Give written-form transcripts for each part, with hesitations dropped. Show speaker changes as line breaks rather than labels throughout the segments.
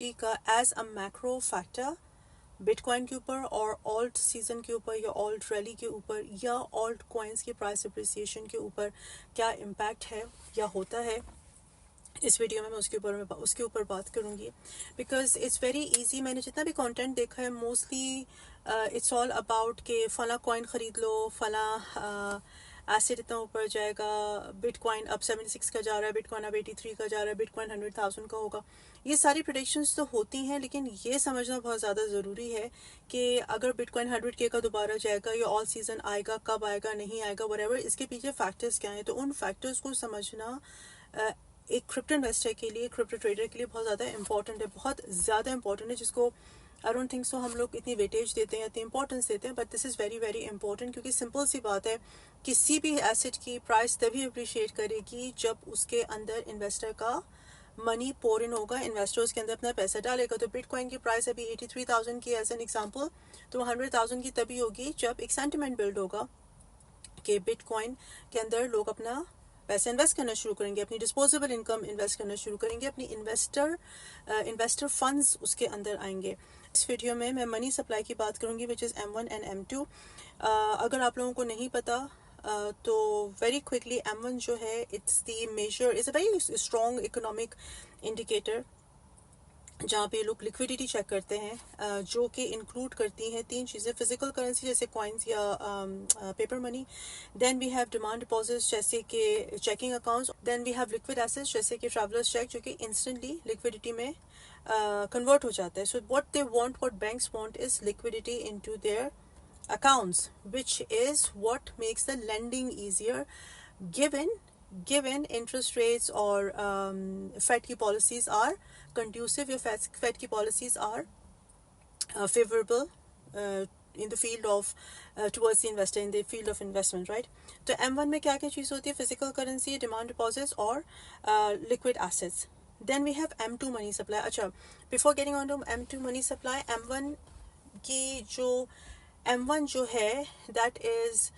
का as a macro factor bitcoin के ऊपर और ऑल्ट सीजन के ऊपर या ऑल्ट रैली के ऊपर या ऑल्ट कॉइन्स की प्राइस अप्रिसिएशन के ऊपर क्या इम्पैक्ट है या होता है, इस वीडियो में मैं उसके ऊपर बात करूंगी। Because it's very easy. मैंने जितना भी कंटेंट देखा है मोस्टली इट्स ऑल अबाउट के फला कॉइन ख़रीद लो, फला एसिड इतना ऊपर जाएगा, बिटकॉइन अब 76 का जा रहा है, बिटकॉइन अब 83 का जा रहा है, बिटकॉइन 100,000 का होगा। ये सारी प्रेडिक्शंस तो होती हैं, लेकिन ये समझना बहुत ज़्यादा ज़रूरी है कि अगर बिटकॉइन 100K का दोबारा जाएगा या ऑल सीजन आएगा, कब आएगा नहीं आएगा, वरेवर, इसके पीछे फैक्टर्स क्या हैं। तो उन फैक्टर्स को समझना एक क्रिप्टो इन्वेस्टर के लिए, क्रिप्टो ट्रेडर के लिए बहुत ज़्यादा इंपॉर्टेंट है, बहुत ज़्यादा इंपॉर्टेंट है, जिसको आई डोंट थिंक सो हम लोग इतनी वेटेज देते हैं, इतनी इंपॉर्टेंस देते हैं, but this is very very important. क्योंकि सिंपल सी बात है, किसी भी एसेट की प्राइस तभी अप्रिशिएट करेगी जब उसके अंदर इन्वेस्टर का मनी पोर इन होगा, इन्वेस्टर्स के अंदर अपना पैसा डालेगा। तो बिटकॉइन की प्राइस अभी 83,000 की एज एन एग्जाम्पल, तो 100,000 की तभी होगी जब एक सेंटिमेंट बिल्ड होगा कि बिटकॉइन के अंदर लोग अपना पैसे इन्वेस्ट करना शुरू करेंगे, अपनी डिस्पोजेबल इनकम इन्वेस्ट करना शुरू करेंगे, अपनी इन्वेस्टर फंड्स उसके अंदर आएंगे। इस वीडियो में मैं मनी सप्लाई की बात करूंगी, which is M1 and M2। अगर आप लोगों को नहीं पता तो वेरी क्विकली, M1 जो है it's the major, is a very strong economic indicator जहाँ पे लोग लिक्विडिटी चेक करते हैं, जो कि इंक्लूड करती हैं तीन चीज़ें: फिजिकल करेंसी जैसे कॉइन्स या paper money, then we have demand deposits जैसे कि checking accounts, then we have liquid assets जैसे कि ट्रैवलर्स चेक, जो कि इंस्टेंटली लिक्विडिटी में कन्वर्ट हो जाता है। So what banks want is liquidity into their accounts, which is what makes the lending easier given given interest rates or Fed की policies are conducive, या Fed की policies are favorable in the field of towards the investor, in the field of investment, right? तो M1 में क्या क्या चीज़ होती है? फिजिकल करेंसी, डिमांड डिपॉजिट्स और liquid assets. Then we have M2 money supply. अच्छा, before getting on to M2 money supply, M1 की जो M1 जो है दैट इज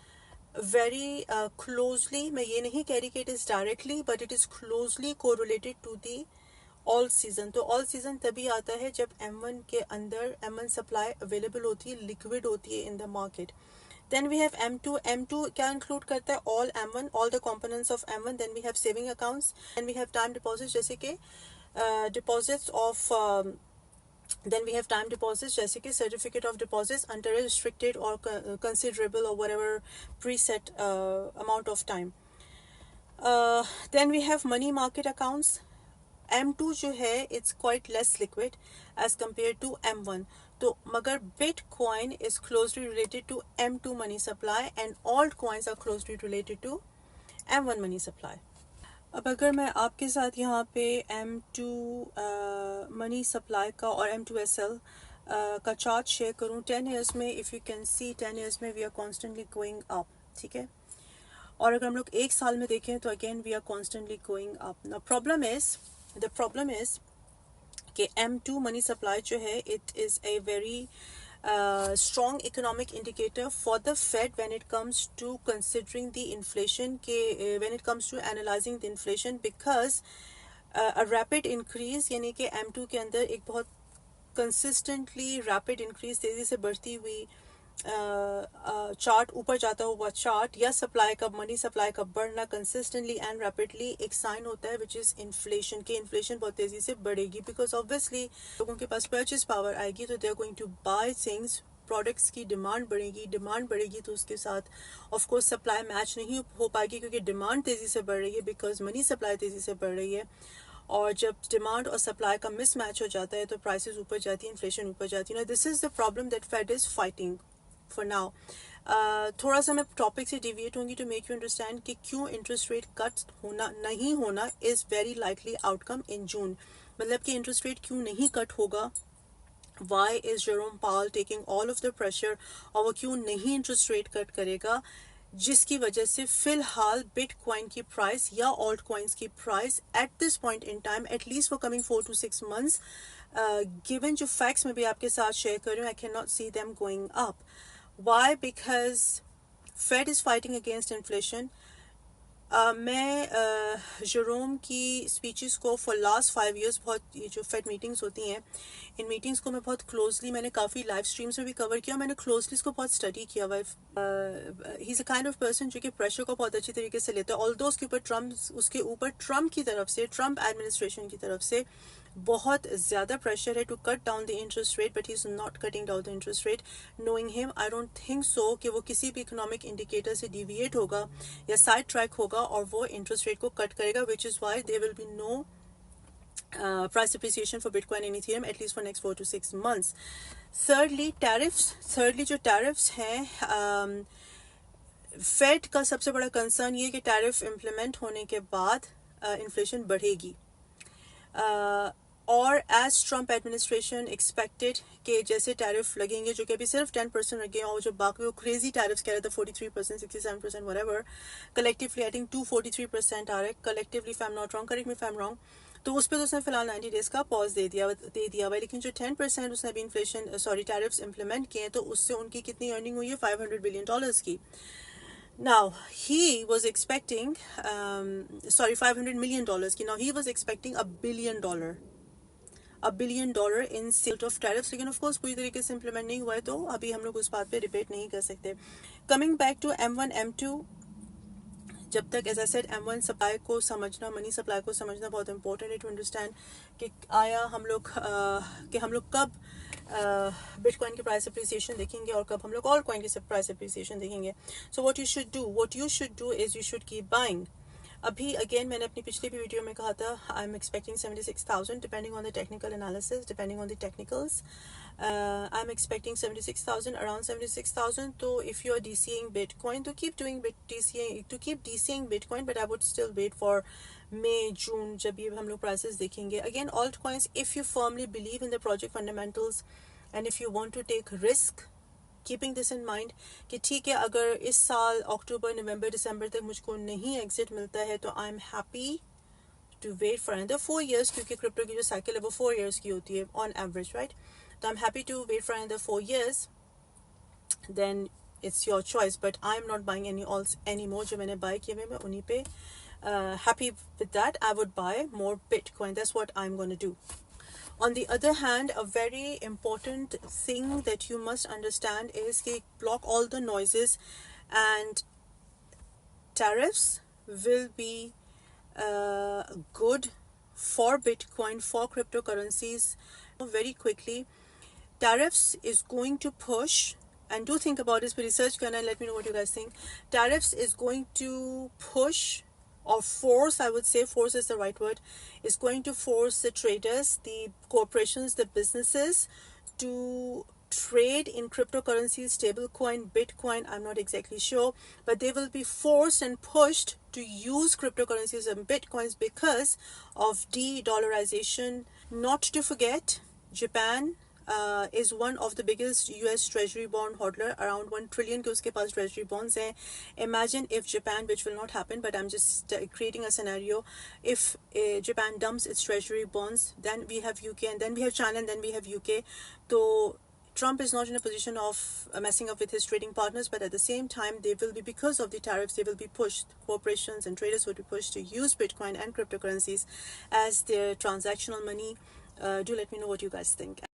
वेरी क्लोजली, मैं ये नहीं कह रही कि it is directly, but it is closely correlated to the all season. तो ऑल सीजन तभी आता है जब M1 के अंदर M1 सप्लाई अवेलेबल होती है, लिक्विड होती है in the market. Then we have M2। M2 क्या इंक्लूड करता है? All M1, all the components of M1। Then we have saving accounts, then we have time deposit जैसे कि deposits of, then we have time deposits जैसे कि certificate of deposits under a restricted or considerable or whatever preset amount of time. Then we have money market accounts. M2 जो है it's quite less liquid as compared to M1. तो मगर Bitcoin is closely related to M2 money supply and altcoins are closely related to M1 money supply. अब अगर मैं आपके साथ यहाँ पे M2 मनी सप्लाई का और M2SL का चार्ट शेयर करूँ 10 ईयर्स में, if you can see 10 years में we are constantly going up, ठीक है। और अगर हम लोग एक साल में देखें तो again we are constantly going up. The problem is कि M2 मनी सप्लाई जो है it is a very strong economic indicator for the Fed when it comes to considering the inflation when it comes to analyzing the inflation, because a rapid increase यानी कि M2 के अंदर एक बहुत consistently rapid increase, तेजी से बढ़ती हुई चार्ट, ऊपर जाता हुआ चार्ट या सप्लाई का, मनी सप्लाई का बढ़ना कंसिस्टेंटली एंड रैपिडली एक साइन होता है विच इज़ इन्फ्लेशन, की इन्फ्लेशन बहुत तेज़ी से बढ़ेगी। बिकॉज ऑब्वियसली लोगों के पास परचेज पावर आएगी तो they are going to buy things, products की डिमांड बढ़ेगी तो उसके साथ ऑफ कोर्स सप्लाई मैच नहीं हो पाएगी, क्योंकि डिमांड तेज़ी से बढ़ रही है, बिकॉज मनी सप्लाई तेज़ी से बढ़ रही है। और जब डिमांड और सप्लाई का मिसमैच हो जाता है तो प्राइसेस ऊपर जाती है, इन्फ्लेशन ऊपर जाती है। This is the problem that Fed is fighting for now. थोड़ा सा मैं टॉपिक से डिविएट होंगी टू मेक यू अंडरस्टैंड कि क्यों इंटरेस्ट रेट कट होना नहीं होना is very likely outcome in June. मतलब कि इंटरेस्ट रेट क्यों नहीं कट होगा, why is Jerome Powell taking all of the pressure, और वो क्यों नहीं इंटरेस्ट रेट कट करेगा, जिसकी वजह से फिलहाल बिटकॉइन की प्राइस या ऑल्ट कॉइन्स की price at this point in time, at least for coming 4 to 6 months, given जो फैक्ट्स मैं भी आपके साथ शेयर कर रही हूँ, I can not see them going up. Why? Because Fed is fighting against inflation. मैं जेरोम की स्पीचेस को फॉर लास्ट 5 years बहुत, ये जो फेड मीटिंग्स होती हैं, इन मीटिंग्स को मैं बहुत क्लोजली, मैंने काफ़ी लाइव स्ट्रीम्स में भी कवर किया, मैंने क्लोजली इसको बहुत स्टडी किया हुआ है। He is a kind of person जो कि प्रेशर को बहुत अच्छी तरीके से लेता है। ऑल्दो उसके ऊपर ट्रम्प की तरफ से, ट्रम्प एडमिनिस्ट्रेशन की तरफ से बहुत ज़्यादा प्रेशर है to cut down the interest rate, but he is not cutting down the interest rate. Knowing him, I don't think so कि वो किसी भी इकोनॉमिक इंडिकेटर से डिविएट होगा या साइड ट्रैक होगा और वो इंटरेस्ट रेट को कट करेगा, which is why there will be no price appreciation for Bitcoin and Ethereum at least for next 4 to 6 months. Thirdly, tariffs. Thirdly, जो tariffs हैं, फेड का सबसे बड़ा कंसर्न ये कि टैरिफ इम्प्लीमेंट होने के बाद इन्फ्लेशन बढ़ेगी, और एज ट्रम्प एडमिनिस्ट्रेशन एक्सपेक्टेड कि जैसे टैरिफ लगेंगे, जो कि अभी सिर्फ 10% लगे, और जो बाकी वो क्रेजी टैरिफ्स कह रहे थे 43%, 67%, whatever, कलेक्टिवली आई थिंक 243% आ रहे collectively, if I am not wrong, correct me if I am wrong. तो उस पर तो उसने फिलहाल 90 डेज का पॉज दे दिया हुआ है, लेकिन जो 10% उसने अभी इन्फ्लेशन टैरिफ्स इम्प्लीमेंट किए हैं, तो उससे उनकी कितनी अर्निंग हुई है, $500 billion की। Now, he was expecting, $500 million. Now, he was expecting $1 billion. $1 billion in sales of tariffs, लेकिन of course पूरी तरीके से implement नहीं हुआ है, तो अभी हम लोग उस बात पे डिबेट नहीं कर सकते। Coming back to M1, M2, जब तक as I said M1 supply को समझना, मनी सप्लाई को समझना बहुत इंपॉर्टेंट है टू अंडरस्टैंड कि आया हम लोग कब बिटकॉइन की प्राइस अप्रिसिएशन देखेंगे और कब हम लोग ऑल कॉइन की प्राइस अप्रिसिएशन देखेंगे। So what you should do is you should keep buying. अभी अगेन मैंने अपनी पिछली भी वीडियो में कहा था, I am expecting 76,000 depending on the technical analysis, depending on the technicals. I am expecting 76,000, around 76,000. So if you are DCing Bitcoin, to keep doing DCing Bitcoin, but I would still wait for May, June, जब ये हम लोग prices देखेंगे. Again, altcoins, if you firmly believe in the project fundamentals and if you want to take risk, keeping this in mind कि ठीक है, अगर इस साल अक्टूबर, नवंबर, दिसंबर तक मुझको नहीं एग्जिट मिलता है, तो I am happy to wait for another 4 years, क्योंकि क्रिप्टो की जो साइकिल है वो 4 years की होती है ऑन एवरेज, राइट। तो I am happy to wait for another 4 years, then it's your choice, but I am not buying any alts anymore. जो मैंने buy किए हुए मैं उन्हीं पे happy with that. I would buy more Bitcoin. That's what I'm going to do. On the other hand, a very important thing that you must understand is कि block all the noises, and tariffs will be good for Bitcoin, for cryptocurrencies. Very quickly, tariffs is going to push, and do think about this, research करना and let me know what you guys think. Tariffs is going to push or force, I would say force is the right word, is going to force the traders, the corporations, the businesses to trade in cryptocurrencies, stablecoin, Bitcoin, I'm not exactly sure, but they will be forced and pushed to use cryptocurrencies and Bitcoins because of de-dollarization. Not to forget, Japan is one of the biggest US treasury bond hodler, around 1 trillion के उसके पास treasury bonds हैं. Imagine if Japan, which will not happen, but I'm just creating a scenario, if Japan dumps its treasury bonds, then we have UK, and then we have China, and then we have UK. So Trump is not in a position of messing up with his trading partners, but at the same time, they will be, because of the tariffs, they will be pushed, corporations and traders will be pushed to use Bitcoin and cryptocurrencies as their transactional money. Do let me know what you guys think.